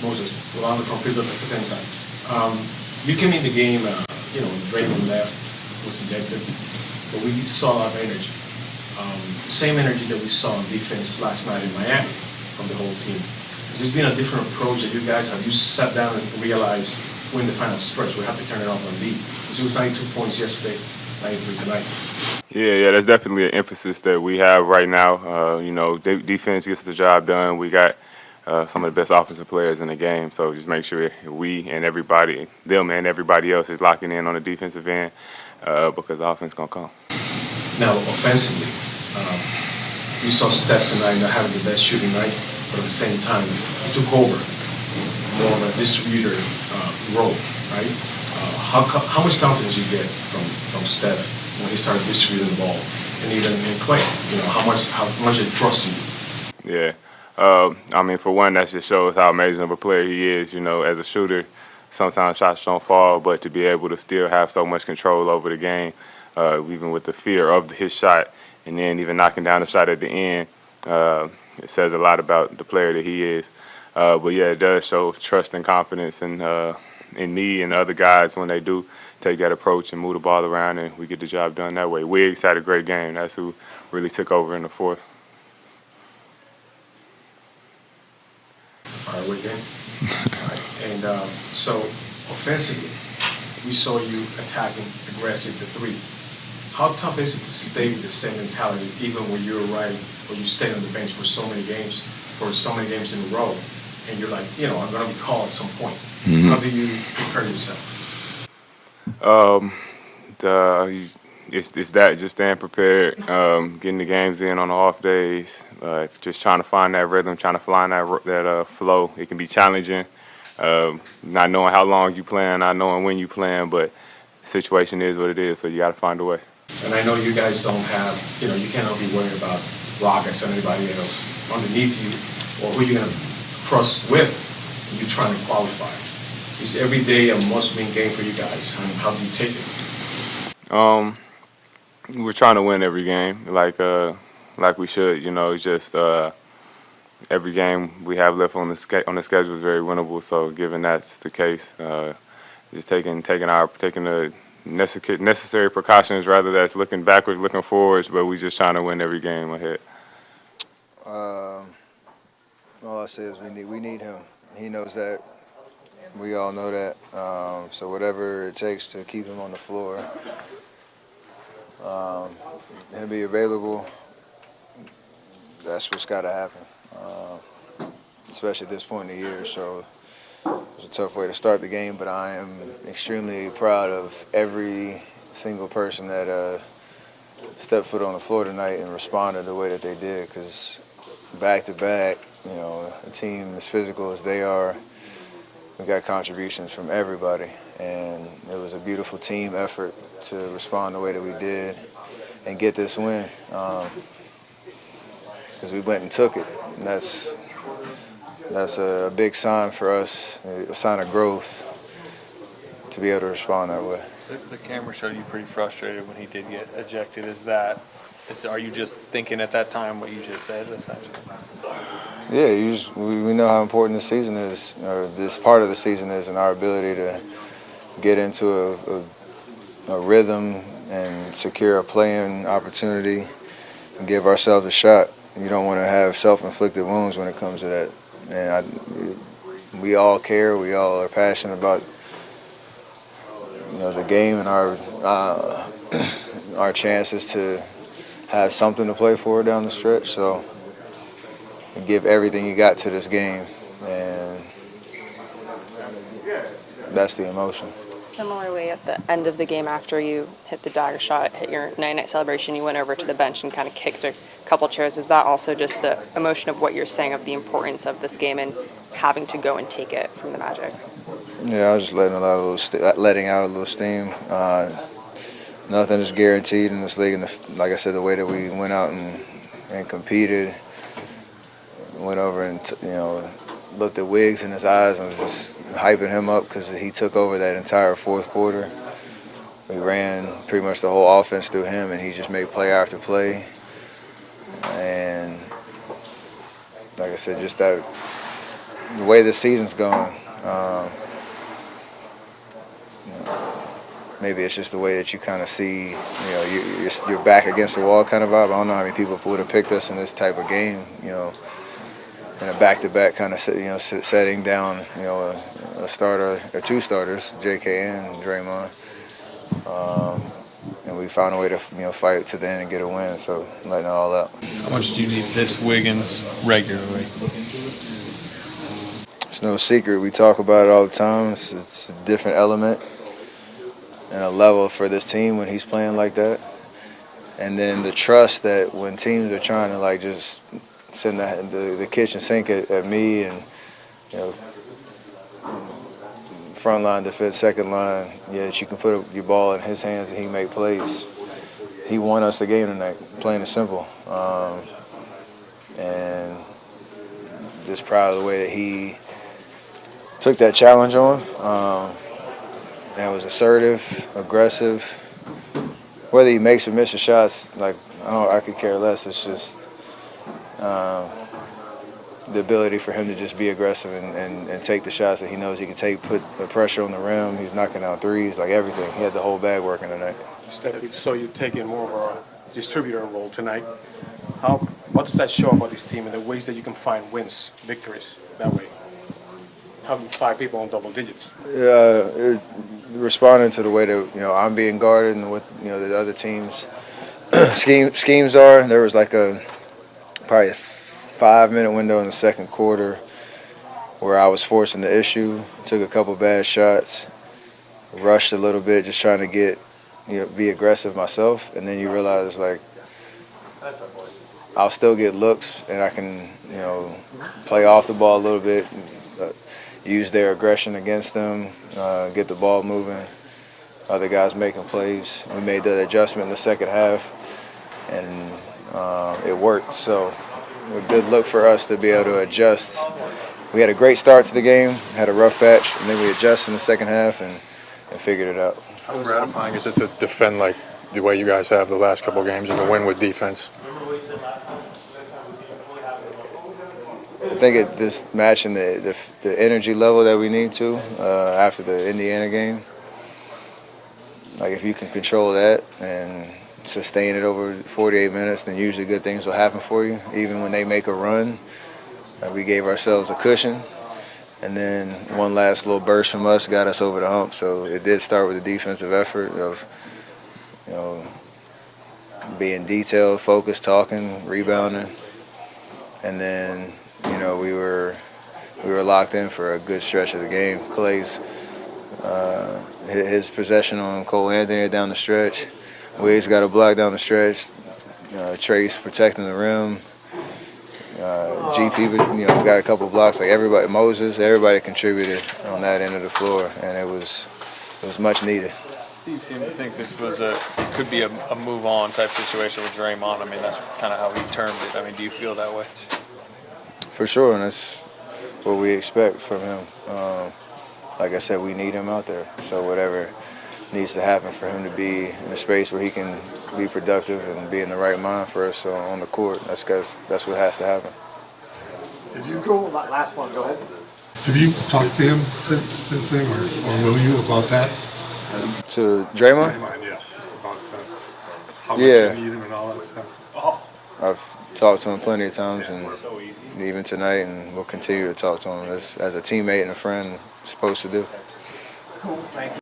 Moses, Rolando from field at the same time. You came in the game, Draymond left, was ejected, but we saw a lot of energy. Same energy that we saw on defense last night in Miami from the whole team. Has this been a different approach that you guys have? You sat down and realized we're in the final stretch, we have to turn it off and lead. Because it was 92 points yesterday, 93 tonight. Yeah, that's definitely an emphasis that we have right now. Defense gets the job done. We got some of the best offensive players in the game, so just make sure we and everybody, them and everybody else, is locking in on the defensive end because the offense gonna come. Now, offensively, we saw Steph tonight not having the best shooting night, but at the same time, he took over more of a distributor role, right? How much confidence you get from Steph when he started distributing the ball, and even in Clay, how much they trust you? Yeah. For one, that just shows how amazing of a player he is. As a shooter, sometimes shots don't fall, but to be able to still have so much control over the game, even with the fear of his shot, and then even knocking down the shot at the end, it says a lot about the player that he is. But yeah, it does show trust and confidence in me and other guys when they do take that approach and move the ball around, and we get the job done that way. Wiggs had a great game. That's who really took over in the fourth. All right. And so offensively, we saw you attacking aggressive the three. How tough is it to stay with the same mentality even when you're right or you stay on the bench for so many games in a row, and you're like, I'm going to be called at some point. Mm-hmm. How do you prepare yourself? It's that, just staying prepared, getting the games in on the off days, just trying to find that rhythm, trying to find that flow. It can be challenging, not knowing how long you playing, not knowing when you playing, but the situation is what it is, so you got to find a way. And I know you guys don't have, you cannot be worried about Rockets or anybody else underneath you or who you're going to cross with when you're trying to qualify. Is every day a must-win game for you guys? How do you take it? We're trying to win every game, like we should. It's just every game we have left on the schedule is very winnable. So, given that's the case, just taking the necessary precautions, rather that's looking backwards, looking forwards. But we just trying to win every game ahead. All I say is we need him. He knows that. We all know that. So whatever it takes to keep him on the floor. He'll be available. That's what's got to happen, especially at this point in the year. So it's a tough way to start the game, but I am extremely proud of every single person that stepped foot on the floor tonight and responded the way that they did, because back-to-back, a team as physical as they are, we got contributions from everybody, and it was a beautiful team effort to respond the way that we did and get this win, because we went and took it. And that's a big sign for us, a sign of growth, to be able to respond that way. The camera showed you pretty frustrated when he did get ejected. Are you just thinking at that time what you just said, essentially? Yeah, we know how important this season is, or this part of the season is, and our ability to get into a rhythm and secure a play-in opportunity and give ourselves a shot. You don't want to have self-inflicted wounds when it comes to that. And we all care. We all are passionate about the game and our chances to have something to play for down the stretch. So give everything you got to this game, and that's the emotion. Similarly, at the end of the game, after you hit the dagger shot, hit your night-night celebration, you went over to the bench and kind of kicked a couple chairs. Is that also just the emotion of what you're saying of the importance of this game and having to go and take it from the Magic? Yeah, I was just letting out a little steam. Nothing is guaranteed in this league, and like I said, the way that we went out and competed, went over and looked at Wiggins in his eyes and was just hyping him up because he took over that entire fourth quarter. We ran pretty much the whole offense through him, and he just made play after play. And like I said, just that the way the season's going, maybe it's just the way that you kind of see, you're back against the wall kind of vibe. I don't know how many people would have picked us in this type of game, in a back-to-back kind of, setting down, a starter or two starters, J.K. and Draymond. And we found a way to, fight to the end and get a win, so letting it all out. How much do you need this Wiggins regularly? It's no secret. We talk about it all the time. It's a different element and a level for this team when he's playing like that. And then the trust that when teams are trying to just send the kitchen sink at me and front line defense, second line, that you can put your ball in his hands and he can make plays. He won us the game tonight, plain and simple. And just proud of the way that he took that challenge on. And was assertive, aggressive. Whether he makes or misses shots, I could care less. It's just the ability for him to just be aggressive and take the shots that he knows he can take, put the pressure on the rim. He's knocking out threes, everything. He had the whole bag working tonight. Steph, we saw you taking more of a distributor role tonight. What does that show about this team and the ways that you can find wins, victories that way? Having 5 people on double digits. Responding to the way that I'm being guarded and what the other teams schemes are. There was probably a 5-minute window in the second quarter where I was forcing the issue, took a couple bad shots, rushed a little bit, just trying to be aggressive myself, and then you realize I'll still get looks and I can play off the ball a little bit, use their aggression against them, get the ball moving, other guys making plays. We made the adjustment in the second half, and it worked. So a good look for us to be able to adjust. We had a great start to the game, had a rough patch, and then we adjusted in the second half and figured it out. How gratifying is it to defend the way you guys have the last couple of games and to win with defense? I think this matching the energy level that we need to after the Indiana game. If you can control that and sustain it over 48 minutes, then usually good things will happen for you. Even when they make a run, we gave ourselves a cushion. And then one last little burst from us got us over the hump. So it did start with a defensive effort of, being detailed, focused, talking, rebounding. And then, we were locked in for a good stretch of the game. Clay's his possession on Cole Anthony down the stretch. Wiggins got a block down the stretch. Trace protecting the rim. GP, got a couple blocks. Everybody, Moses, everybody contributed on that end of the floor, and it was much needed. Steve seemed to think this was it could be a move on type situation with Draymond. That's kind of how he termed it. Do you feel that way? For sure, and that's what we expect from him. Like I said, we need him out there. So whatever needs to happen for him to be in a space where he can be productive and be in the right mind for us on the court, that's what has to happen. Did you go last one? Go ahead. Have you talked to him since then, or will you about that? To Draymond? Yeah, about how much Yeah. you need him and all that stuff. I've talked to him plenty of times, and even tonight, and we'll continue to talk to him as a teammate and a friend supposed to do. Cool. Thank you.